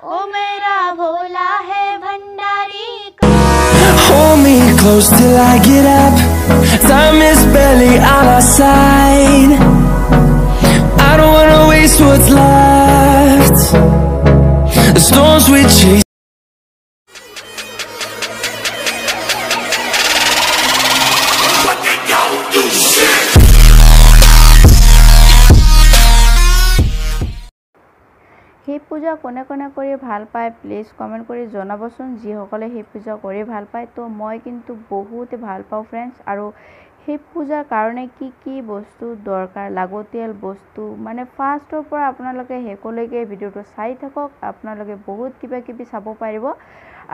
ओ मेरा भोला है Bhandari. Hold me close till I get up. Time is barely on our side. I don't wanna waste what's left. The storms we chase. Shiva পূজা কোনে কোনে কৰি ভাল পায় প্লিজ কমেণ্ট কৰি জনাবচোন যিসকলে শিৱ পূজা কৰি ভাল পায়। তো মই কিন্তু বহুতে ভাল পাওঁ ফ্ৰেণ্ডছ। আৰু শিৱ পূজাৰ কাৰণে কি কি বস্তু দৰকাৰ, লাগতিয়াল বস্তু, মানে ফাৰ্ষ্টৰ পৰা আপোনালোকে শেষলৈকে ভিডিঅ'টো চাই থাকক, আপোনালোকে বহুত কিবা কিবি চাব পাৰিব।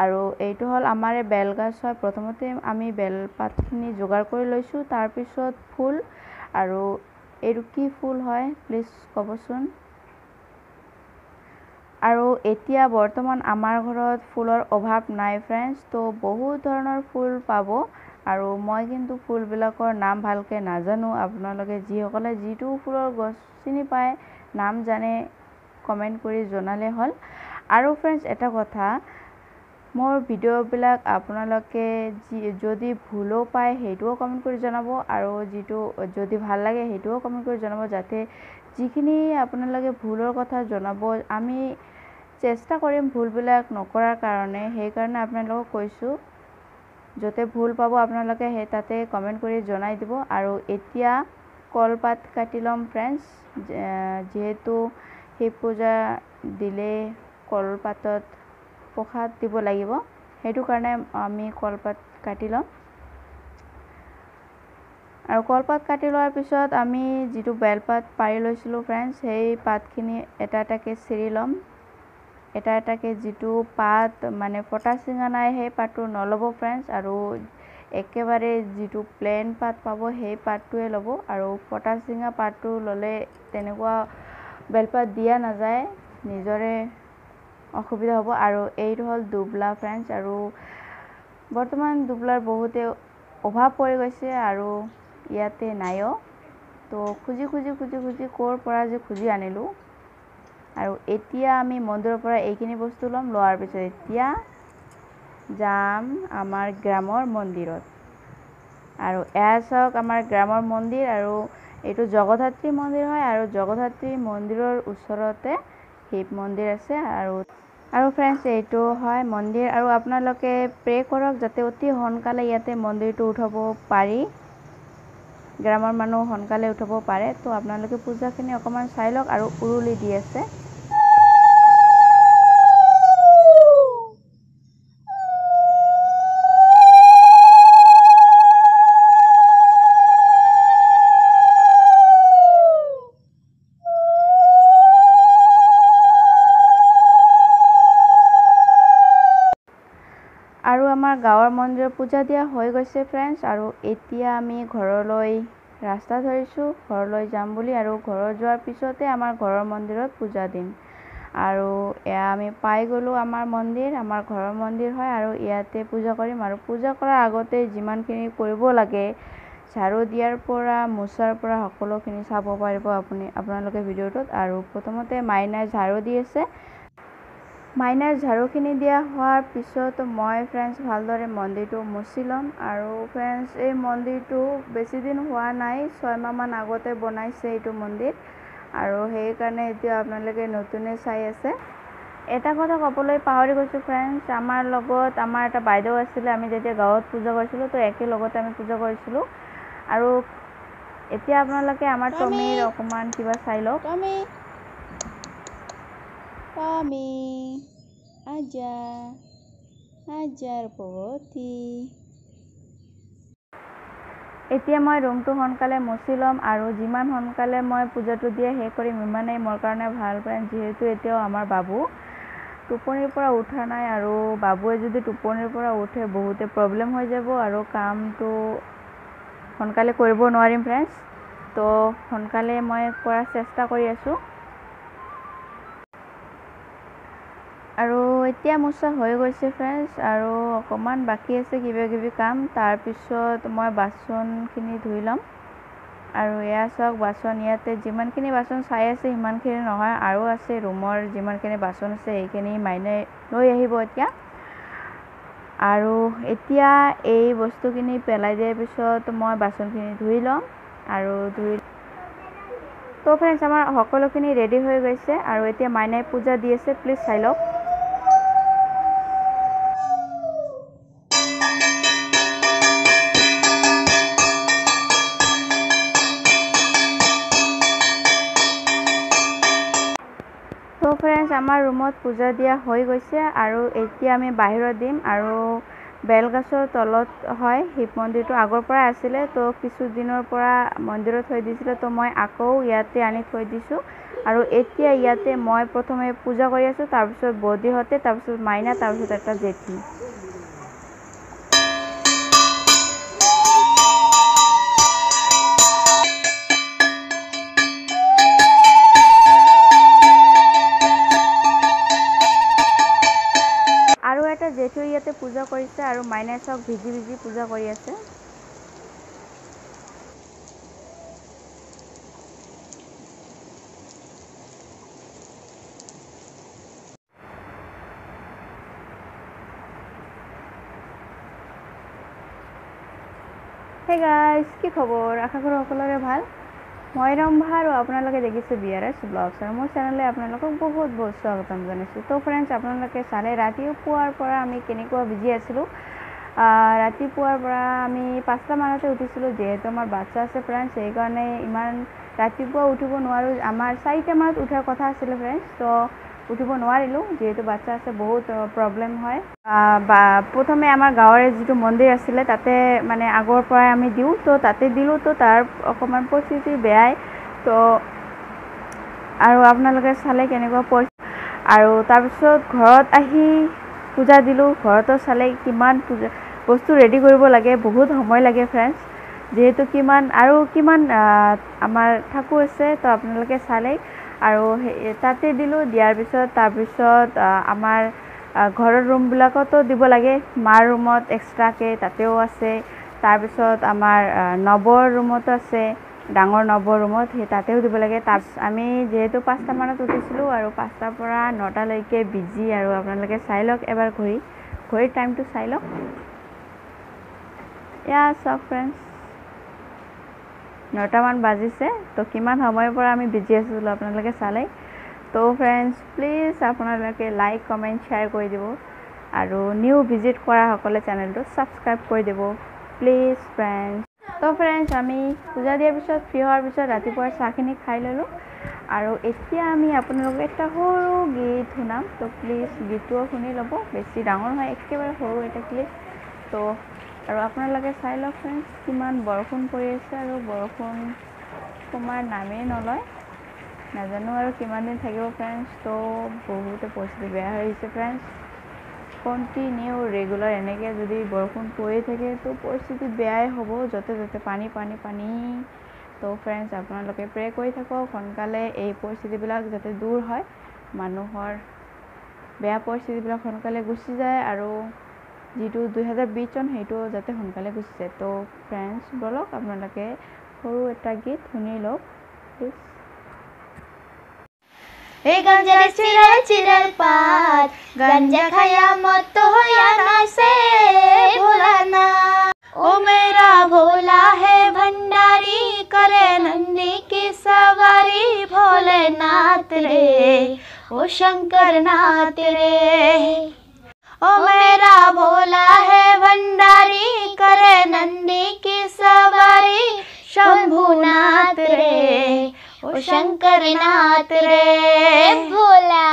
আৰু এইটো হ'ল আমাৰ বেলগছ হয়। প্ৰথমতে আমি বেলপাতখিনি যোগাৰ কৰি লৈছোঁ, তাৰপিছত ফুল। আৰু এইটো কি ফুল হয় প্লিজ ক'বচোন। আৰু এতিয়া বৰ্তমান আমাৰ ঘৰত ফুলৰ অভাৱ নাই ফ্ৰেণ্ডছ। তো বহুত ধৰণৰ ফুল পাব। আৰু মই কিন্তু ফুলবিলাকৰ নাম ভালকৈ নাজানো। আপোনালোকে যিসকলে যিটো ফুলৰ গছ চিনি পায়, নাম জানে, কমেণ্ট কৰি জনালে হ'ল। আৰু ফ্ৰেণ্ডছ এটা কথা, মোৰ ভিডিঅ'বিলাক আপোনালোকে যদি ভুলো পায় সেইটোও কমেণ্ট কৰি জনাব, আৰু যদি ভাল লাগে সেইটোও কমেণ্ট কৰি জনাব, যাতে যিখিনি আপোনালোকে ভুলৰ কথা জনাব আমি চেষ্টা কৰিম ভুলবিলাক নকৰাৰ কাৰণে। সেইকাৰণে আপোনালোকক কৈছোঁ, য'তে ভুল পাব আপোনালোকে সেই তাতে কমেণ্ট কৰি জনাই দিব। আৰু এতিয়া কলপাত কাটি ল'ম ফ্ৰেণ্ডছ। যিহেতু শিৱ পূজা দিলে কলপাতত প্ৰসাদ দিব লাগিব, সেইটো কাৰণে আমি কলপাত কাটি ল'ম। আৰু কলপাত কাটি লোৱাৰ পিছত আমি যিটো বেলপাত পাৰি লৈছিলোঁ ফ্ৰেণ্ডছ, সেই পাতখিনি এটা এটাকৈ চিৰি ল'ম। এটা এটাকৈ যিটো পাত মানে ফটা চিঙা নাই সেই পাতটো নল'ব ফ্ৰেণ্ডছ। আৰু একেবাৰে যিটো প্লেন পাত পাব সেই পাতটোৱে ল'ব। আৰু ফটা চিঙা পাতটো ল'লে তেনেকুৱা বেলপাত দিয়া নাযায়, নিজৰে অসুবিধা হ'ব। আৰু এইটো হ'ল দুবলা ফ্ৰেণ্ডছ। আৰু বৰ্তমান দুবলাৰ বহুতে অভাৱ পৰি গৈছে আৰু ইয়াতে নাইও। তো খুজি ক'ৰ পৰা যে খুজি আনিলোঁ। আৰু এতিয়া আমি মন্দিৰৰ পৰা এইখিনি বস্তু ল'ম। লোৱাৰ পিছত এতিয়া যাম আমাৰ গ্ৰামৰ মন্দিৰত। আৰু এয়া চাওক আমাৰ গ্ৰামৰ মন্দিৰ। আৰু এইটো জগদ্ধাত্ৰী মন্দিৰ হয়। আৰু জগদ্ধাত্ৰী মন্দিৰৰ ওচৰতে শিৱ মন্দিৰ আছে। আৰু ফ্ৰেণ্ডছ এইটো হয় মন্দিৰ। আৰু আপোনালোকে প্ৰে কৰক যাতে অতি সোনকালে ইয়াতে মন্দিৰটো উঠাব পাৰি, গ্ৰামৰ মানুহ সোনকালে উঠাব পাৰে। তো আপোনালোকে পূজাখিনি অকণমান চাই লওক। আৰু উৰুলি দি আছে। আৰু আমাৰ গাঁৱৰ মন্দিৰত পূজা দিয়া হৈ গৈছে ফ্ৰেণ্ডছ। আৰু এতিয়া আমি ঘৰলৈ ৰাস্তা ধৰিছোঁ, ঘৰলৈ যাম বুলি। আৰু ঘৰত যোৱাৰ পিছতে আমাৰ ঘৰৰ মন্দিৰত পূজা দিম। আৰু এয়া আমি পাই গ'লোঁ আমাৰ মন্দিৰ, আমাৰ ঘৰৰ মন্দিৰ হয়। আৰু ইয়াতে পূজা কৰিম। আৰু পূজা কৰাৰ আগতে যিমানখিনি কৰিব লাগে, ঝাৰু দিয়াৰ পৰা মোচাৰ পৰা সকলোখিনি চাব পাৰিব আপোনালোকে ভিডিঅ'টোত। আৰু প্ৰথমতে মাইনাই ঝাৰু দি আছে। মাইনাৰ ঝাৰুখিনি দিয়া হোৱাৰ পিছত মই ফ্ৰেণ্ডছ ভালদৰে মন্দিৰটো মুচি ল'ম। আৰু ফ্ৰেণ্ডছ এই মন্দিৰটো বেছিদিন হোৱা নাই, 6 মাহমান আগতে বনাইছে এইটো মন্দিৰ। আৰু সেইকাৰণে এতিয়া আপোনালোকে নতুনে চাই আছে। এটা কথা ক'বলৈ পাহৰি গৈছোঁ ফ্ৰেণ্ডছ, আমাৰ লগত আমাৰ এটা বাইদেউ আছিলে। আমি যেতিয়া গাঁৱত পূজা কৰিছিলোঁ তো একেলগতে আমি পূজা কৰিছিলোঁ। আৰু এতিয়া আপোনালোকে আমাৰ টমিৰ অকণমান কিবা চাই লওক। টমি আজাৰ পতি। এতিয়া মই ৰুমটো সোনকালে মুচি ল'ম। আৰু যিমান সোনকালে মই পূজাটো দিয়ে শেষ কৰিম ইমানেই মোৰ কাৰণে ভাল ফ্ৰেণ্ডছ। যিহেতু এতিয়াও আমাৰ বাবু টোপনিৰ পৰা উঠা নাই। আৰু বাবুৱে যদি টোপনিৰ পৰা উঠে বহুতে প্ৰব্লেম হৈ যাব আৰু কামটো সোনকালে কৰিব নোৱাৰিম ফ্ৰেণ্ডছ। তো সোনকালে মই কৰাৰ চেষ্টা কৰি আছোঁ। আৰু এতিয়া মোচা হৈ গৈছে ফ্ৰেণ্ডছ। আৰু অকণমান বাকী আছে কিবা কিবি কাম, তাৰপিছত মই বাচনখিনি ধুই ল'ম। আৰু এয়া চাওক বাচন ইয়াতে যিমানখিনি বাচন চাই আছে সিমানখিনি নহয় আৰু আছে ৰুমৰ যিমানখিনি বাচন আছে এইখিনি মাইনাই লৈ আহিব এতিয়া আৰু এতিয়া এই বস্তুখিনি পেলাই দিয়াৰ পিছত মই বাচনখিনি ধুই ল'ম আৰু তো ফ্ৰেণ্ডছ আমাৰ সকলোখিনি ৰেডি হৈ গৈছে আৰু এতিয়া মাইনাই পূজা দি আছে প্লিজ চাই লওক তো ফ্ৰেণ্ডছ আমাৰ ৰুমত পূজা দিয়া হৈ গৈছে আৰু এতিয়া আমি বাহিৰত দিম আৰু বেলগছৰ তলত হয় শিৱ মন্দিৰটো আগৰ পৰা আছিলে তো কিছুদিনৰ পৰা মন্দিৰত থৈ দিছিলে তো মই আকৌ ইয়াতে আনি থৈ দিছোঁ আৰু এতিয়া ইয়াতে মই প্ৰথমে পূজা কৰি আছোঁ তাৰপিছত বৌদিহঁতে তাৰপিছত মাইনা তাৰপিছত এটা জেঠি আৰু এটা জেঠু ইয়াতে পূজা কৰিছে আৰু মাইনাই চাওক ভিজি ভিজি পূজা কৰি আছে হে গাইজ কি খবৰ আশা কৰোঁ সকলোৰে ভাল মই ৰম্ভা আৰু আপোনালোকে দেখিছে বিআৰএছ ব্লগছ আৰু মোৰ চেনেললৈ আপোনালোকক বহুত বহুত স্বাগতম জনাইছোঁ তো ফ্ৰেণ্ডছ আপোনালোকে চালে ৰাতিপুৱাৰ পৰা আমি কেনেকুৱা বিজি আছিলোঁ ৰাতিপুৱাৰ পৰা আমি 5টা মানতে উঠিছিলোঁ যিহেতু আমাৰ বাচ্চা আছে ফ্ৰেণ্ডছ সেইকাৰণে ইমান ৰাতিপুৱা উঠিব নোৱাৰোঁ আমাৰ 4টা মানত উঠাৰ কথা আছিলে ফ্ৰেণ্ডছ তো উঠিব নোৱাৰিলোঁ যিহেতু বাচ্চা আছে বহুত প্ৰব্লেম হয় প্ৰথমে আমাৰ গাঁৱৰে যিটো মন্দিৰ আছিলে তাতে মানে আগৰ পৰাই আমি দিওঁ তো তাতে দিলোঁ তো তাৰ অকণমান পৰিস্থিতি বেয়াই তো আৰু আপোনালোকে চালে কেনেকুৱা আৰু তাৰপিছত ঘৰত আহি পূজা দিলোঁ ঘৰতো চালে কিমান পূজা বস্তু ৰেডি কৰিব লাগে বহুত সময় লাগে ফ্ৰেণ্ডছ যিহেতু কিমান আমাৰ ঠাকুৰ আছে তো আপোনালোকে চালে আৰু তাতে দিলোঁ দিয়াৰ পিছত তাৰপিছত আমাৰ ঘৰৰ ৰুমবিলাকতো দিব লাগে মাৰ ৰুমত এক্সট্ৰাকৈ তাতেও আছে তাৰপিছত আমাৰ নৱৰ ৰুমতো আছে ডাঙৰ নৱৰ ৰুমত সেই তাতেও দিব লাগে তাৰপিছত আমি যিহেতু 5টা মানত উঠিছিলোঁ আৰু 5টাৰ পৰা 9টালৈকে বিজি আৰু আপোনালোকে চাই লওক এবাৰ ঘড়ীৰ টাইমটো চাই লওক এয়া চাওক ফ্ৰেণ্ডছ 9টামান বাজিছে তো কিমান সময়ৰ পৰা আমি বিজি আছিলোঁ আপোনালোকে চালে তো ফ্ৰেণ্ডছ প্লিজ আপোনালোকে লাইক কমেণ্ট শ্বেয়াৰ কৰি দিব আৰু নিউ ভিজিট কৰা সকলে চেনেলটো ছাবস্ক্ৰাইব কৰি দিব প্লিজ ফ্ৰেণ্ডছ তো ফ্ৰেণ্ডছ আমি পূজা দিয়াৰ পিছত ফ্ৰী হোৱাৰ পিছত ৰাতিপুৱাৰ চাহখিনি খাই ল'লোঁ আৰু এতিয়া আমি আপোনালোকক এটা সৰু গীত শুনাম তো প্লিজ গীতটোও শুনি ল'ব বেছি ডাঙৰ হয় একেবাৰে সৰু এটা ক্লিপ তো আৰু আপোনালোকে চাই লওক ফ্ৰেণ্ডছ কিমান বৰষুণ পৰি আছে আৰু বৰষুণ কমাৰ নামেই নলয় নাজানো আৰু কিমান দিন থাকিব ফ্ৰেণ্ডছ তো বহুতে পৰিস্থিতি বেয়া হৈ আহিছে ফ্ৰেণ্ডছ কণ্টিনিউ ৰেগুলাৰ এনেকৈ যদি বৰষুণ পৰিয়ে থাকে তো পৰিস্থিতি বেয়াই হ'ব য'তে ত'তে পানী তো ফ্ৰেণ্ডছ আপোনালোকে প্ৰে কৰি থাকক সোনকালে এই পৰিস্থিতিবিলাক যাতে দূৰ হয় মানুহৰ বেয়া পৰিস্থিতিবিলাক সোনকালে গুচি যায় আৰু যিটো 2020 চন সেইটো যাতে সোনকালে গুচি যায় তো ফ্ৰেণ্ডছ বলক আপোনালোকে সৰু এটা গীত শুনি লওক প্লিজ এই গাঞ্জারে চিরাল চিরাল পাত গাঞ্জা খায়া মত होया ना से भुलाना ओ मेरा भोला है भंडारी करे नंदी की सवारी भोलेनाथ रे ओ शंकर नाथ रे ओ मेरा भोला है भंडारी करे नंदी की सवारी शंभुनाथ रे ओ शंकर नाथ रे भोला।